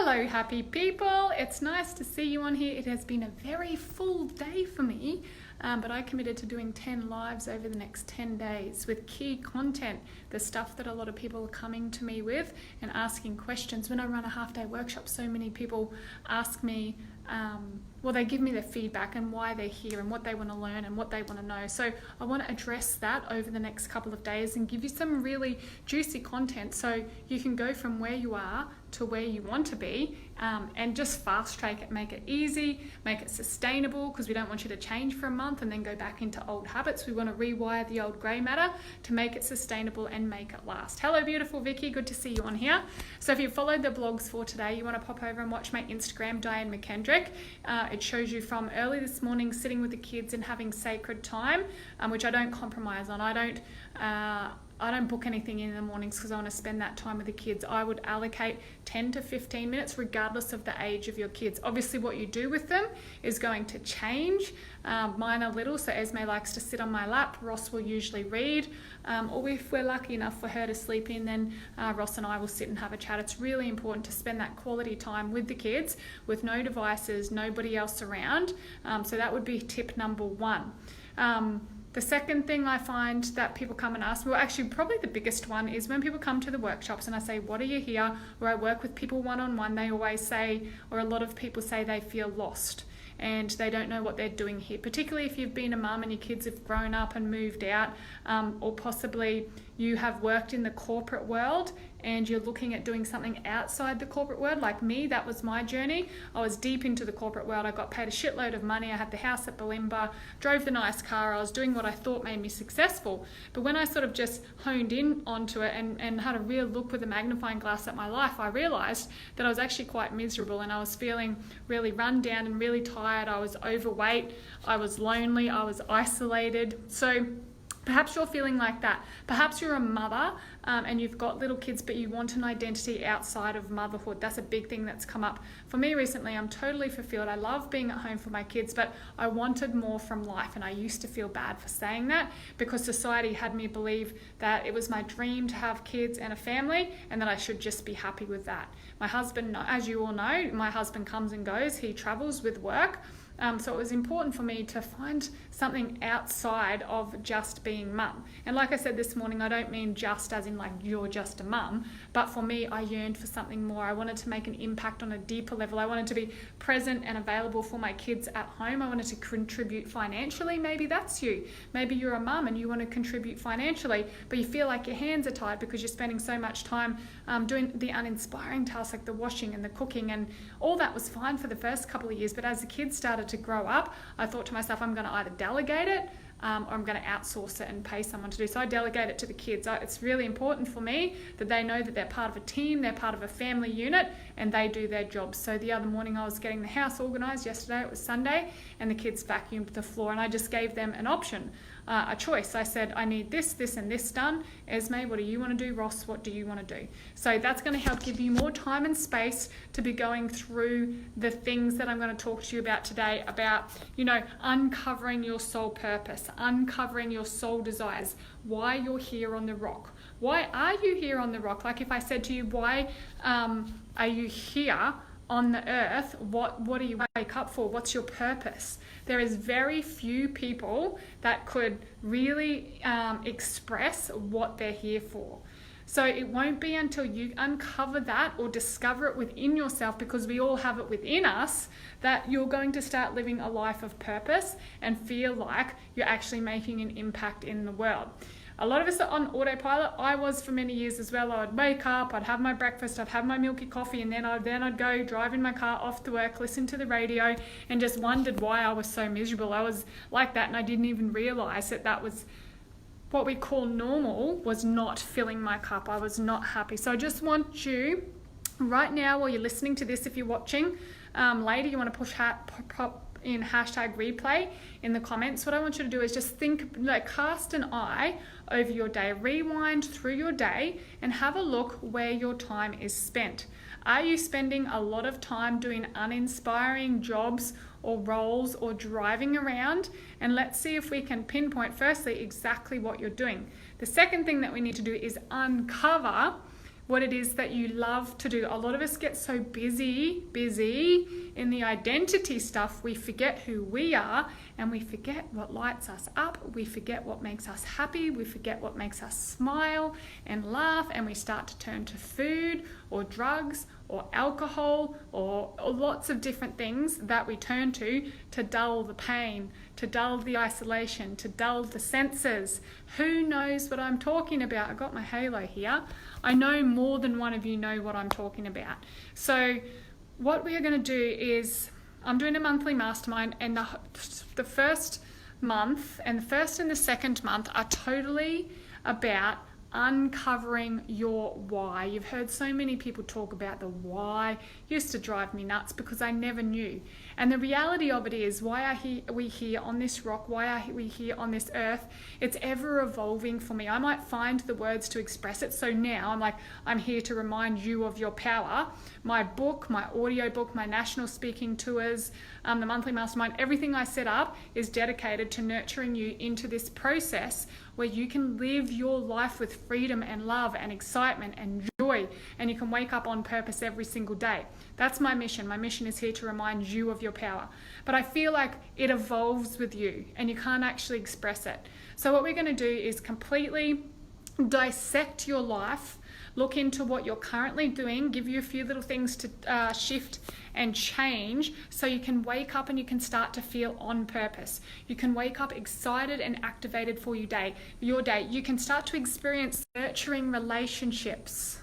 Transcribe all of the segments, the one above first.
Hello, happy people. It's nice to see you on here. It has been a very full day for me, but I committed to doing 10 lives over the next 10 days with key content, the stuff that a lot of people are coming to me with and asking questions. When I run a half-day workshop, so many people ask me, they give me their feedback and why they're here and what they want to learn and what they want to know. So I want to address that over the next couple of days and give you some really juicy content so you can go from where you are to where you want to be, and just fast track it, make it easy, make it sustainable, because we don't want you to change for a month and then go back into old habits. We want to rewire the old grey matter to make it sustainable and make it last. Hello, beautiful Vicky. Good to see you on here. So if you followed the blogs for today, you want to pop over and watch my Instagram, Diane McKendrick. It shows you from early this morning sitting with the kids and having sacred time, which I don't compromise on. I don't book anything in the mornings because I want to spend that time with the kids. I would allocate 10 to 15 minutes regardless of the age of your kids. Obviously what you do with them is going to change. Mine are little, so Esme likes to sit on my lap. Ross will usually read, or if we're lucky enough for her to sleep in, then Ross and I will sit and have a chat. It's really important to spend that quality time with the kids with no devices, nobody else around. So that would be tip number one. The second thing I find that people come and ask me, well, actually probably the biggest one, is when people come to the workshops and I say, what are you here? Or I work with people one-on-one, they always say, or a lot of people say they feel lost and they don't know what they're doing here, particularly if you've been a mum and your kids have grown up and moved out, or possibly you have worked in the corporate world and you're looking at doing something outside the corporate world. Like me, that was my journey. I was deep into the corporate world. I got paid a shitload of money. I had the house at Balimba, drove the nice car. I was doing what I thought made me successful. But when I sort of just honed in onto it and had a real look with a magnifying glass at my life, I realized that I was actually quite miserable and I was feeling really run down and really tired. I was overweight. I was lonely. I was isolated. So perhaps you're feeling like that. Perhaps you're a mother and you've got little kids, but you want an identity outside of motherhood. That's a big thing that's come up. For me recently, I'm totally fulfilled. I love being at home for my kids, but I wanted more from life. And I used to feel bad for saying that because society had me believe that it was my dream to have kids and a family and that I should just be happy with that. My husband, as you all know, my husband comes and goes. He travels with work. So it was important for me to find something outside of just being mum. And like I said this morning, I don't mean just as in like you're just a mum, but for me, I yearned for something more. I wanted to make an impact on a deeper level. I wanted to be present and available for my kids at home. I wanted to contribute financially. Maybe that's you. Maybe you're a mum and you want to contribute financially, but you feel like your hands are tied because you're spending so much time doing the uninspiring tasks like the washing and the cooking, and all that was fine for the first couple of years. But as the kids started to grow up, I thought to myself, I'm going to either delegate it or I'm going to outsource it and pay someone to do. So I delegate it to the kids. It's really important for me that they know that they're part of a team, they're part of a family unit, and they do their jobs. So the other morning I was getting the house organised. Yesterday it was Sunday, and the kids vacuumed the floor, and I just gave them an option, a choice. I said, I need this, this, and this done. Esme, what do you want to do? Ross, what do you want to do? So that's going to help give you more time and space to be going through the things that I'm going to talk to you about today, about, uncovering your soul purpose, uncovering your soul desires, why you're here on the rock. Why are you here on the rock? Like if I said to you, why are you here on the earth? What do you wake up for? What's your purpose? There is very few people that could really express what they're here for. So it won't be until you uncover that or discover it within yourself, because we all have it within us, that you're going to start living a life of purpose and feel like you're actually making an impact in the world. A lot of us are on autopilot. I was for many years as well. I would wake up, I'd have my breakfast, I'd have my milky coffee, and then I'd go drive in my car off to work, listen to the radio, and just wondered why I was so miserable. I was like that, and I didn't even realize that was what we call normal, was not filling my cup. I was not happy. So I just want you right now, while you're listening to this, if you're watching later, you want to pop in hashtag replay in the comments. What I want you to do is just cast an eye over your day, rewind through your day and have a look where your time is spent. Are you spending a lot of time doing uninspiring jobs or roles or driving around? And let's see if we can pinpoint firstly exactly what you're doing. The second thing that we need to do is uncover what it is that you love to do. A lot of us get so busy in the identity stuff, we forget who we are, and we forget what lights us up. We forget what makes us happy. We forget what makes us smile and laugh, and we start to turn to food or drugs or alcohol or lots of different things that we turn to dull the pain, to dull the isolation, to dull the senses. Who knows what I'm talking about? I got my halo here. I know more than one of you know what I'm talking about. So what we are going to do is, I'm doing a monthly mastermind, and the first month and the first and the second month are totally about uncovering your why. You've heard so many people talk about the why. It used to drive me nuts because I never knew. And the reality of it is, why are we here on this rock? Why are we here on this earth? It's ever evolving for me. I might find the words to express it. So now I'm like, I'm here to remind you of your power. My book, my audio book, my national speaking tours, the monthly mastermind, everything I set up is dedicated to nurturing you into this process where you can live your life with freedom and love and excitement and joy, and you can wake up on purpose every single day. That's my mission. My mission is here to remind you of your power. But I feel like it evolves with you and you can't actually express it. So what we're going to do is completely dissect your life, look into what you're currently doing, give you a few little things to shift and change so you can wake up and you can start to feel on purpose. You can wake up excited and activated for your day. You can start to experience nurturing relationships.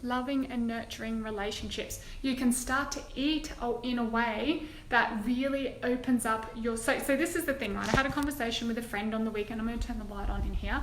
Loving and nurturing relationships. You can start to eat in a way that really opens up your... So this is the thing, right? I had a conversation with a friend on the weekend. I'm going to turn the light on in here.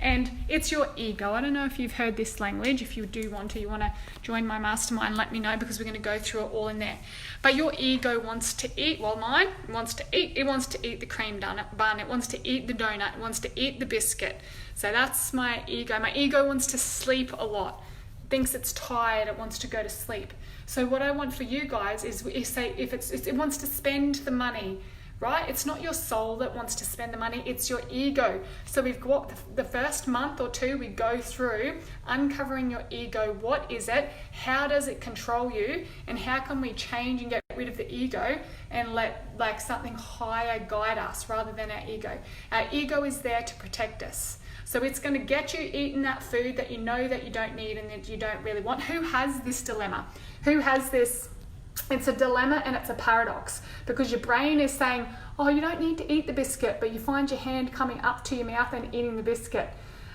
And it's your ego. I don't know if you've heard this language. If you do want to join my mastermind, let me know, because we're going to go through it all in there. But your ego wants to eat. Well, mine wants to eat. It wants to eat the cream bun. It wants to eat the donut. It wants to eat the biscuit. So that's my ego. My ego wants to sleep a lot. Thinks it's tired, it wants to go to sleep. So what I want for you guys is, it wants to spend the money, right? It's not your soul that wants to spend the money, it's your ego. So we've got the first month or two, we go through uncovering your ego. What is it? How does it control you? And how can we change and get rid of the ego and let something higher guide us rather than our ego? Our ego is there to protect us. So it's going to get you eating that food that you know that you don't need and that you don't really want. Who has this dilemma? Who has this? It's a dilemma and it's a paradox, because your brain is saying, oh, you don't need to eat the biscuit, but you find your hand coming up to your mouth and eating the biscuit.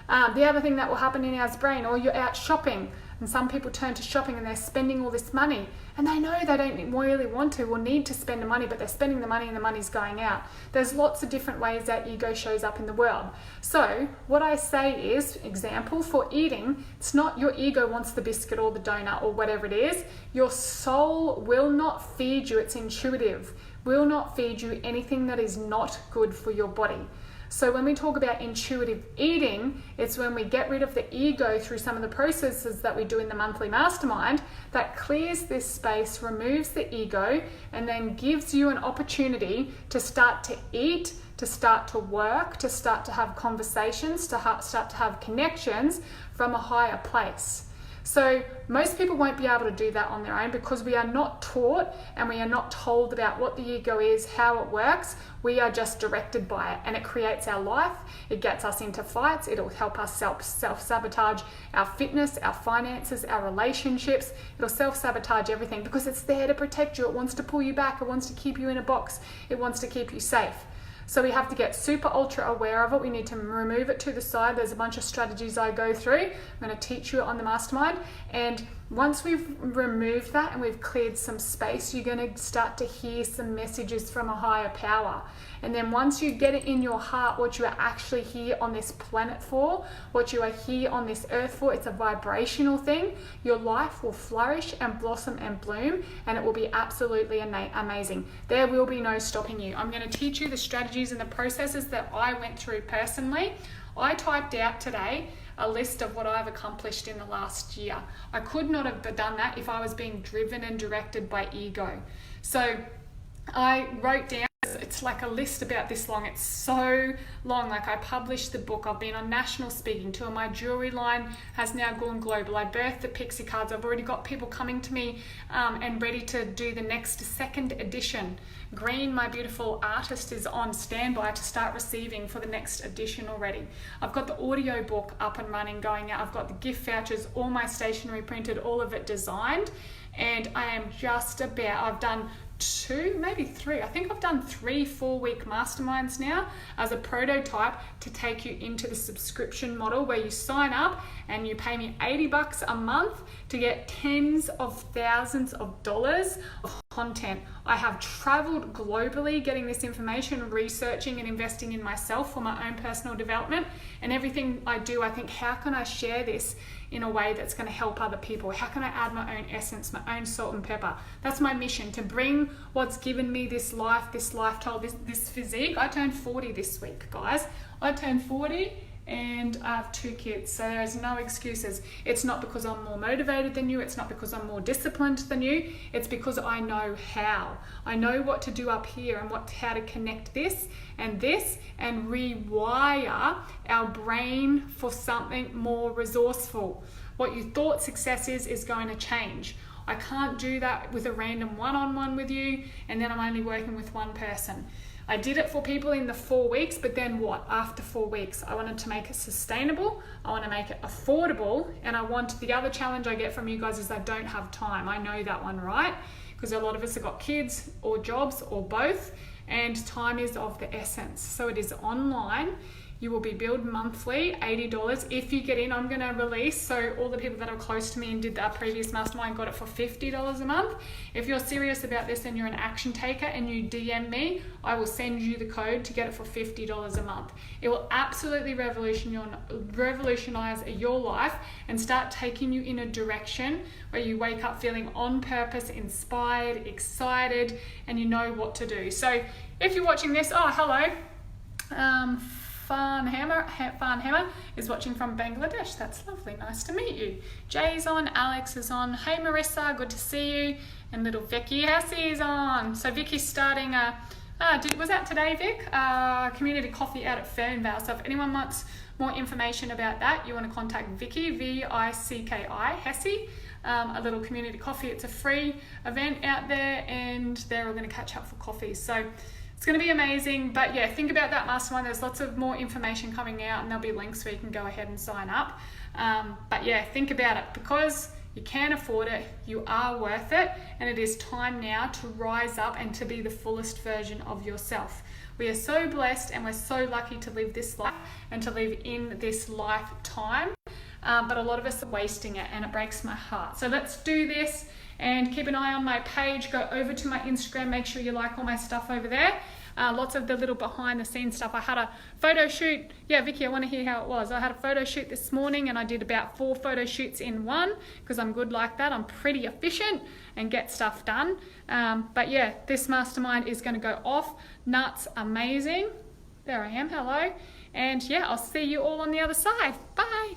The other thing that will happen in our brain, or you're out shopping, and some people turn to shopping and they're spending all this money, and they know they don't really want to or need to spend the money, but they're spending the money and the money's going out. There's lots of different ways that ego shows up in the world. So what I say is, example, for eating, it's not your ego wants the biscuit or the donut or whatever it is. Your soul will not feed you, it's intuitive, will not feed you anything that is not good for your body. So when we talk about intuitive eating, it's when we get rid of the ego through some of the processes that we do in the monthly mastermind that clears this space, removes the ego, and then gives you an opportunity to start to eat, to start to work, to start to have conversations, to start to have connections from a higher place. So most people won't be able to do that on their own, because we are not taught and we are not told about what the ego is, how it works. We are just directed by it, and it creates our life. It gets us into fights. It'll help us self-sabotage our fitness, our finances, our relationships. It'll self-sabotage everything because it's there to protect you. It wants to pull you back. It wants to keep you in a box. It wants to keep you safe. So we have to get super ultra aware of it. We need to remove it to the side. There's a bunch of strategies I go through. I'm going to teach you on the mastermind. And once we've removed that and we've cleared some space, you're going to start to hear some messages from a higher power. And then once you get it in your heart, what you are actually here on this planet for, what you are here on this earth for, it's a vibrational thing. Your life will flourish and blossom and bloom, and it will be absolutely amazing. There will be no stopping you. I'm going to teach you the strategies and the processes that I went through personally. I typed out today a list of what I've accomplished in the last year. I could not have done that if I was being driven and directed by ego. So I wrote down, it's like a list about this long. It's so long. Like, I published the book, I've been on national speaking tour, my jewelry line has now gone global, I birthed the Pixie cards, I've already got people coming to me and ready to do the next second edition. Green, my beautiful artist, is on standby to start receiving for the next edition already. I've got the audio book up and running, going out. I've got the gift vouchers, all my stationery printed, all of it designed. And I am just about, I've done 2, maybe 3. I think I've done 3 4-week masterminds now as a prototype to take you into the subscription model, where you sign up and you pay me $80 a month to get tens of thousands of dollars of content. I have traveled globally getting this information, researching and investing in myself for my own personal development. And everything I do, I think, how can I share this in a way that's going to help other people? How can I add my own essence, my own salt and pepper? That's my mission, to bring what's given me this life, this lifestyle, this physique. I turned 40 this week, guys. I turned 40 and I have 2 kids, so there is no excuses. It's not because I'm more motivated than you, it's not because I'm more disciplined than you, it's because I know how. I know what to do up here and how to connect this and rewire our brain for something more resourceful. What you thought success is going to change. I can't do that with a random one-on-one with you and then I'm only working with one person. I did it for people in the 4 weeks, but then what? After 4 weeks, I wanted to make it sustainable, I want to make it affordable, and the other challenge I get from you guys is I don't have time. I know that one, right? Because a lot of us have got kids or jobs or both, and time is of the essence. So it is online. You will be billed monthly, $80. If you get in, I'm going to release, so all the people that are close to me and did that previous mastermind got it for $50 a month. If you're serious about this and you're an action taker and you DM me, I will send you the code to get it for $50 a month. It will absolutely revolutionize your life and start taking you in a direction where you wake up feeling on purpose, inspired, excited, and you know what to do. So if you're watching this, oh, hello. Farn Hammer is watching from Bangladesh. That's lovely. Nice to meet you. Jay's on. Alex is on. Hey Marissa, good to see you. And little Vicky Hassie is on. So Vicky's starting was that today, Vic? Community coffee out at Fernvale. So if anyone wants more information about that, you want to contact Vicky, V-I-C-K-I, Hassie. A little community coffee. It's a free event out there and they're all going to catch up for coffee. So it's going to be amazing. But yeah, think about that mastermind. There's lots of more information coming out and there'll be links where you can go ahead and sign up. But yeah, think about it, because you can afford it, you are worth it, and it is time now to rise up and to be the fullest version of yourself. We are so blessed and we're so lucky to live this life and to live in this lifetime. But a lot of us are wasting it and it breaks my heart. So let's do this. And keep an eye on my page. Go over to my Instagram. Make sure you like all my stuff over there. Lots of the little behind the scenes stuff. I had a photo shoot. Yeah, Vicky, I want to hear how it was. I had a photo shoot this morning and I did about 4 photo shoots in one, because I'm good like that. I'm pretty efficient and get stuff done. But yeah, this mastermind is going to go off. Nuts, amazing. There I am. Hello. And yeah, I'll see you all on the other side. Bye.